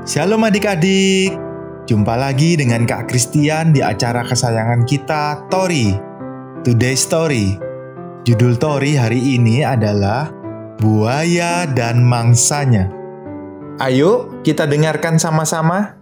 Shalom adik-adik, jumpa lagi dengan Kak Christian di acara kesayangan kita, Tori. Today's Story. Judul Tori hari ini adalah Buaya dan Mangsanya. Ayo kita dengarkan sama-sama.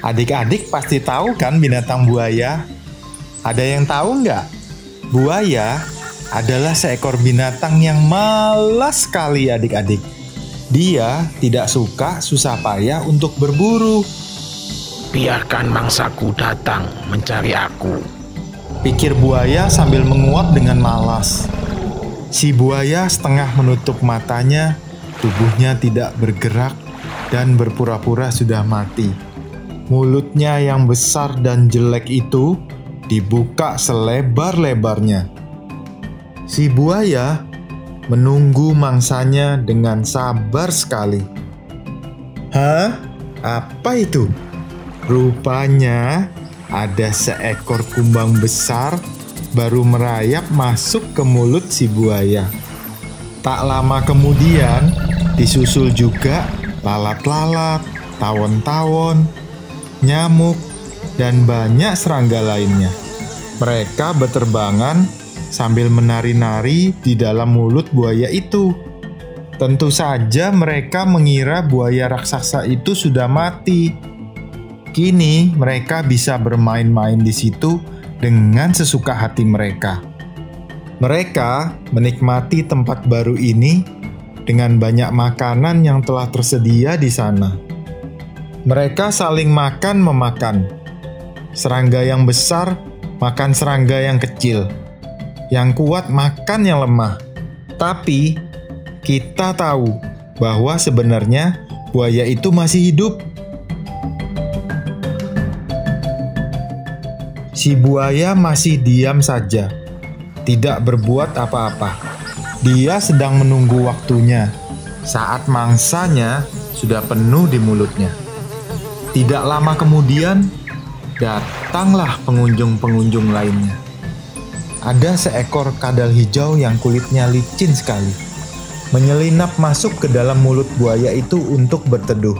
Adik-adik pasti tahu kan binatang buaya? Ada yang tahu nggak? Buaya adalah seekor binatang yang malas sekali adik-adik. Dia tidak suka susah payah untuk berburu. Biarkan mangsaku datang mencari aku. Pikir buaya sambil menguap dengan malas. Si buaya setengah menutup matanya, tubuhnya tidak bergerak dan berpura-pura sudah mati. Mulutnya yang besar dan jelek itu dibuka selebar-lebarnya. Si buaya menunggu mangsanya dengan sabar sekali. Hah? Apa itu? Rupanya ada seekor kumbang besar baru merayap masuk ke mulut si buaya. Tak lama kemudian disusul juga lalat-lalat, tawon-tawon, nyamuk, dan banyak serangga lainnya. Mereka beterbangan sambil menari-nari di dalam mulut buaya itu. Tentu saja mereka mengira buaya raksasa itu sudah mati. Kini mereka bisa bermain-main di situ dengan sesuka hati mereka. Mereka menikmati tempat baru ini dengan banyak makanan yang telah tersedia di sana. Mereka saling makan-memakan. Serangga yang besar makan serangga yang kecil. Yang kuat makan yang lemah. Tapi kita tahu bahwa sebenarnya buaya itu masih hidup. Si buaya masih diam saja, tidak berbuat apa-apa. Dia sedang menunggu waktunya saat mangsanya sudah penuh di mulutnya. Tidak lama kemudian, datanglah pengunjung-pengunjung lainnya. Ada seekor kadal hijau yang kulitnya licin sekali, menyelinap masuk ke dalam mulut buaya itu untuk berteduh.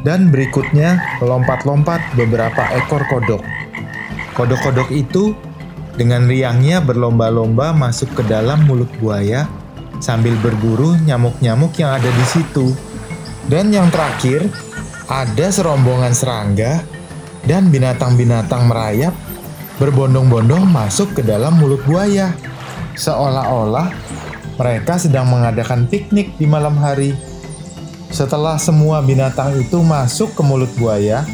Dan berikutnya melompat-lompat beberapa ekor kodok. Kodok-kodok itu dengan riangnya berlomba-lomba masuk ke dalam mulut buaya sambil berburu nyamuk-nyamuk yang ada di situ. Dan yang terakhir, ada serombongan serangga dan binatang-binatang merayap berbondong-bondong masuk ke dalam mulut buaya. Seolah-olah mereka sedang mengadakan piknik di malam hari. Setelah semua binatang itu masuk ke mulut buaya,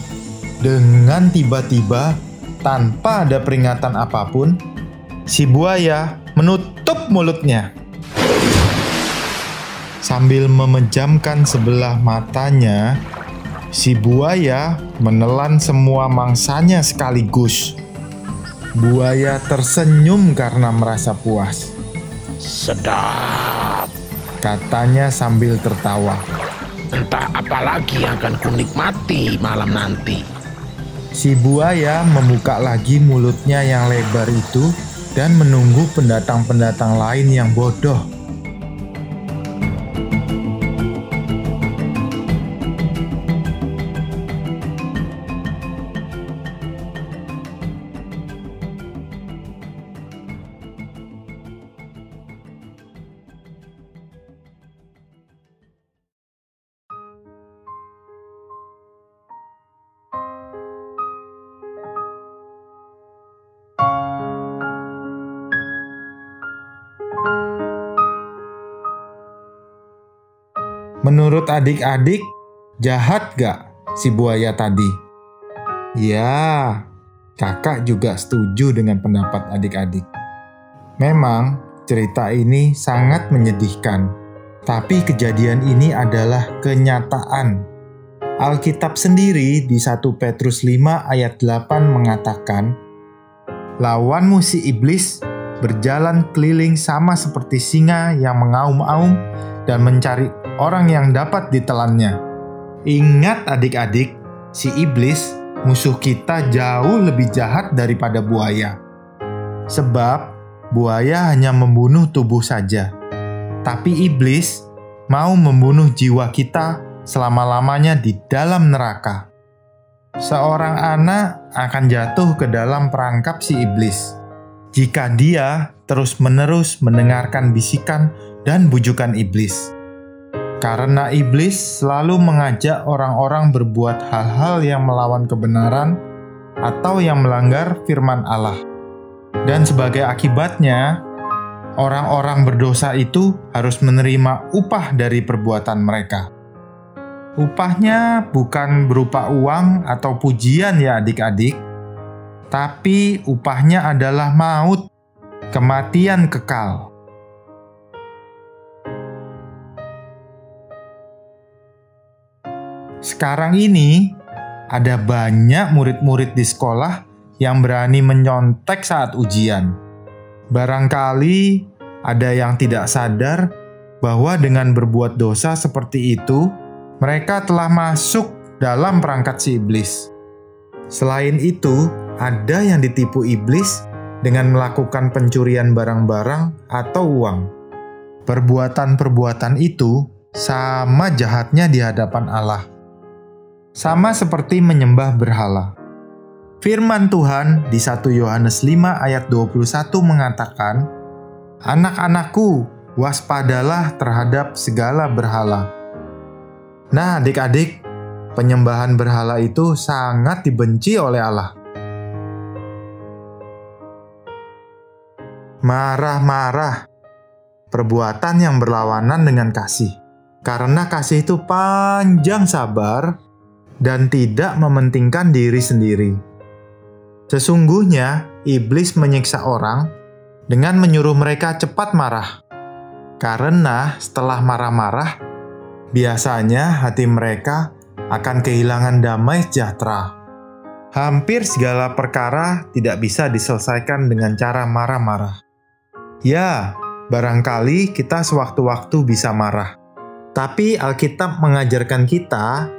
dengan tiba-tiba tanpa ada peringatan apapun, si buaya menutup mulutnya. Sambil memejamkan sebelah matanya, si buaya menelan semua mangsanya sekaligus. Buaya tersenyum karena merasa puas. Sedap, Katanya sambil tertawa. entah apa lagi yang akan kunikmati malam nanti. Si buaya membuka lagi mulutnya yang lebar itu dan menunggu pendatang-pendatang lain yang bodoh. Menurut adik-adik, jahat gak si buaya tadi? Ya, kakak juga setuju dengan pendapat adik-adik. Memang cerita ini sangat menyedihkan, tapi kejadian ini adalah kenyataan. Alkitab sendiri di 1 Petrus 5 ayat 8 mengatakan, Lawanmu si iblis berjalan keliling sama seperti singa yang mengaum-aum dan mencari orang yang dapat ditelannya. Ingat adik-adik, si iblis, musuh kita jauh lebih jahat daripada buaya. Sebab buaya hanya membunuh tubuh saja, tapi iblis mau membunuh jiwa kita selama-lamanya di dalam neraka. Seorang anak akan jatuh ke dalam perangkap si iblis jika dia terus-menerus mendengarkan bisikan dan bujukan iblis. Karena iblis selalu mengajak orang-orang berbuat hal-hal yang melawan kebenaran atau yang melanggar firman Allah. Dan sebagai akibatnya, orang-orang berdosa itu harus menerima upah dari perbuatan mereka. Upahnya bukan berupa uang atau pujian ya adik-adik, tapi upahnya adalah maut, kematian kekal. Sekarang ini, ada banyak murid-murid di sekolah yang berani menyontek saat ujian. Barangkali ada yang tidak sadar bahwa dengan berbuat dosa seperti itu, mereka telah masuk dalam perangkat si iblis. Selain itu, ada yang ditipu iblis dengan melakukan pencurian barang-barang atau uang. Perbuatan-perbuatan itu sama jahatnya di hadapan Allah. Sama seperti menyembah berhala. Firman Tuhan di 1 Yohanes 5 ayat 21 mengatakan, "Anak-anakku, waspadalah terhadap segala berhala." Nah, adik-adik, penyembahan berhala itu sangat dibenci oleh Allah. Marah-marah, perbuatan yang berlawanan dengan kasih. Karena kasih itu panjang sabar dan tidak mementingkan diri sendiri. Sesungguhnya, iblis menyiksa orang dengan menyuruh mereka cepat marah. Karena setelah marah-marah, biasanya hati mereka akan kehilangan damai sejahtera. Hampir segala perkara tidak bisa diselesaikan dengan cara marah-marah. Ya, barangkali kita sewaktu-waktu bisa marah. Tapi Alkitab mengajarkan kita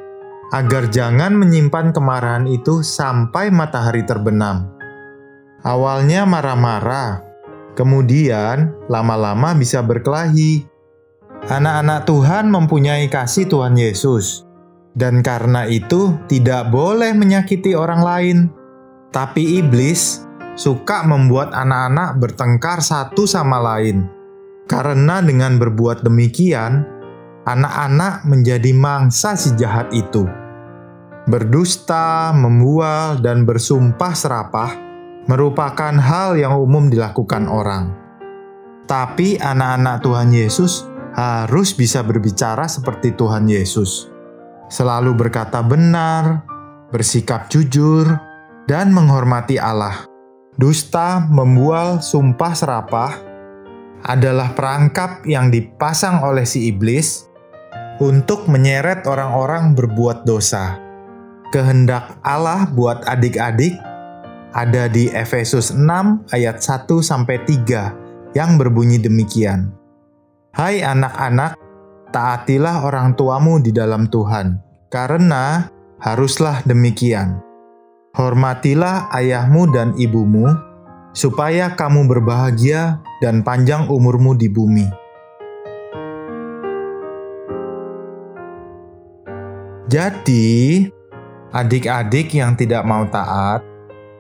agar jangan menyimpan kemarahan itu sampai matahari terbenam. Awalnya marah-marah, kemudian lama-lama bisa berkelahi. Anak-anak Tuhan mempunyai kasih Tuhan Yesus, dan karena itu tidak boleh menyakiti orang lain. Tapi iblis suka membuat anak-anak bertengkar satu sama lain. Karena dengan berbuat demikian, anak-anak menjadi mangsa si jahat itu. Berdusta, membual, dan bersumpah serapah merupakan hal yang umum dilakukan orang. Tapi anak-anak Tuhan Yesus harus bisa berbicara seperti Tuhan Yesus. Selalu berkata benar, bersikap jujur, dan menghormati Allah. Dusta, membual, sumpah serapah adalah perangkap yang dipasang oleh si iblis untuk menyeret orang-orang berbuat dosa. Kehendak Allah buat adik-adik ada di Efesus 6 ayat 1-3 yang berbunyi demikian. Hai anak-anak, taatilah orang tuamu di dalam Tuhan, karena haruslah demikian. Hormatilah ayahmu dan ibumu, supaya kamu berbahagia dan panjang umurmu di bumi. Jadi, adik-adik yang tidak mau taat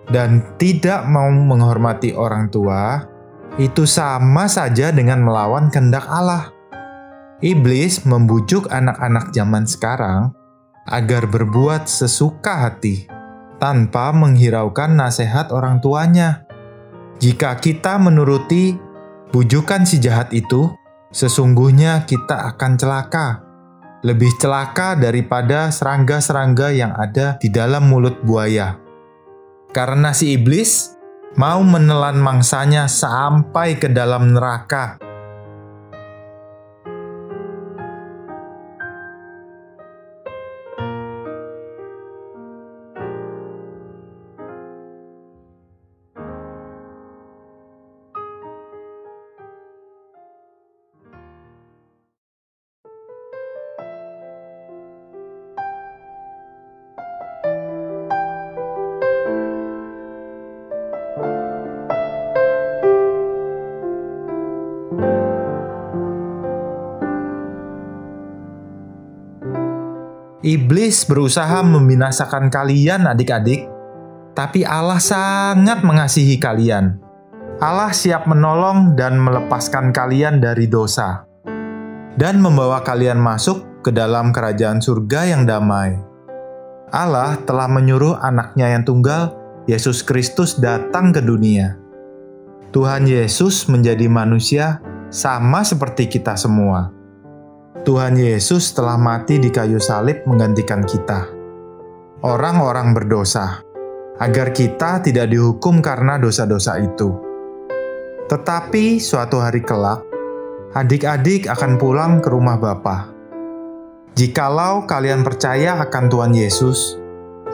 dan tidak mau menghormati orang tua, itu sama saja dengan melawan kehendak Allah. Iblis membujuk anak-anak zaman sekarang agar berbuat sesuka hati, tanpa menghiraukan nasihat orang tuanya. Jika kita menuruti bujukan si jahat itu, sesungguhnya kita akan celaka. Lebih celaka daripada serangga-serangga yang ada di dalam mulut buaya. Karena si iblis mau menelan mangsanya sampai ke dalam neraka. Iblis berusaha membinasakan kalian adik-adik, tapi Allah sangat mengasihi kalian. Allah siap menolong dan melepaskan kalian dari dosa, dan membawa kalian masuk ke dalam kerajaan surga yang damai. Allah telah menyuruh anaknya yang tunggal, Yesus Kristus, datang ke dunia. Tuhan Yesus menjadi manusia sama seperti kita semua. Tuhan Yesus telah mati di kayu salib menggantikan kita, orang-orang berdosa, agar kita tidak dihukum karena dosa-dosa itu. Tetapi suatu hari kelak, adik-adik akan pulang ke rumah Bapa. Jikalau kalian percaya akan Tuhan Yesus,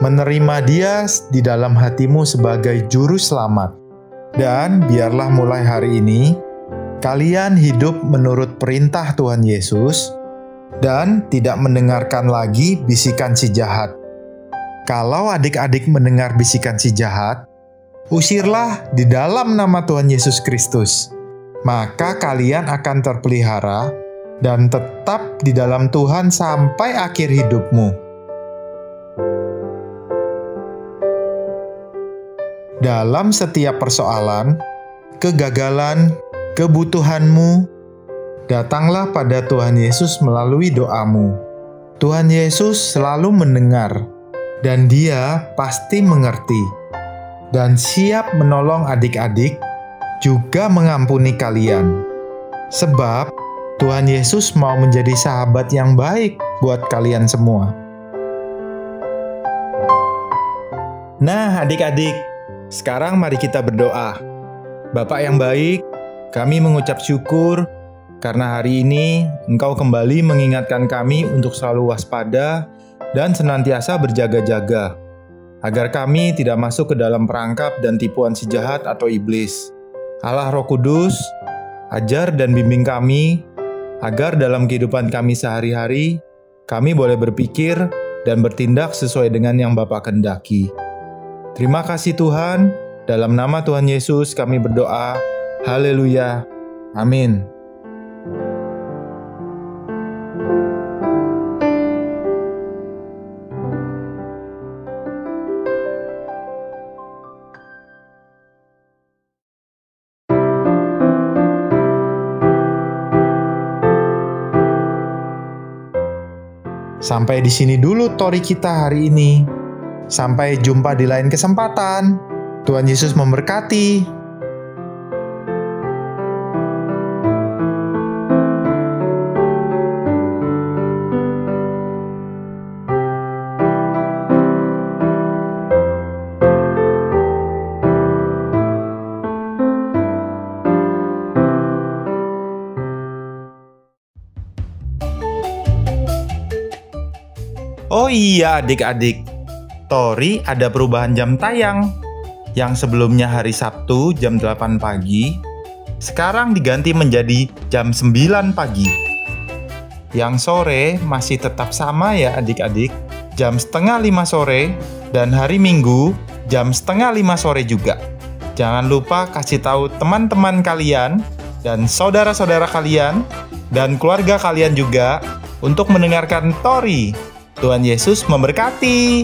menerima Dia di dalam hatimu sebagai juru selamat, dan biarlah mulai hari ini, kalian hidup menurut perintah Tuhan Yesus dan tidak mendengarkan lagi bisikan si jahat. Kalau adik-adik mendengar bisikan si jahat, usirlah di dalam nama Tuhan Yesus Kristus. Maka kalian akan terpelihara dan tetap di dalam Tuhan sampai akhir hidupmu. Dalam setiap persoalan, kegagalan, kebutuhanmu, datanglah pada Tuhan Yesus melalui doamu. Tuhan Yesus selalu mendengar, dan Dia pasti mengerti, dan siap menolong adik-adik, juga mengampuni kalian. Sebab Tuhan Yesus mau menjadi sahabat yang baik buat kalian semua. Nah, adik-adik, sekarang mari kita berdoa. Bapak yang baik, kami mengucap syukur karena hari ini Engkau kembali mengingatkan kami untuk selalu waspada dan senantiasa berjaga-jaga, agar kami tidak masuk ke dalam perangkap dan tipuan si jahat atau iblis. Allah Roh Kudus, ajar dan bimbing kami, agar dalam kehidupan kami sehari-hari, kami boleh berpikir dan bertindak sesuai dengan yang Bapa kehendaki. Terima kasih Tuhan, dalam nama Tuhan Yesus kami berdoa. Haleluya. Amin. Sampai di sini dulu tori kita hari ini. Sampai jumpa di lain kesempatan. Tuhan Yesus memberkati. Oh iya adik-adik, Tori ada perubahan jam tayang. Yang sebelumnya hari Sabtu jam 8 pagi, sekarang diganti menjadi jam 9 pagi. Yang sore masih tetap sama ya adik-adik, jam 4:30 sore, dan hari Minggu jam 4:30 sore juga. Jangan lupa kasih tahu teman-teman kalian dan saudara-saudara kalian dan keluarga kalian juga untuk mendengarkan Tori. Tuhan Yesus memberkati.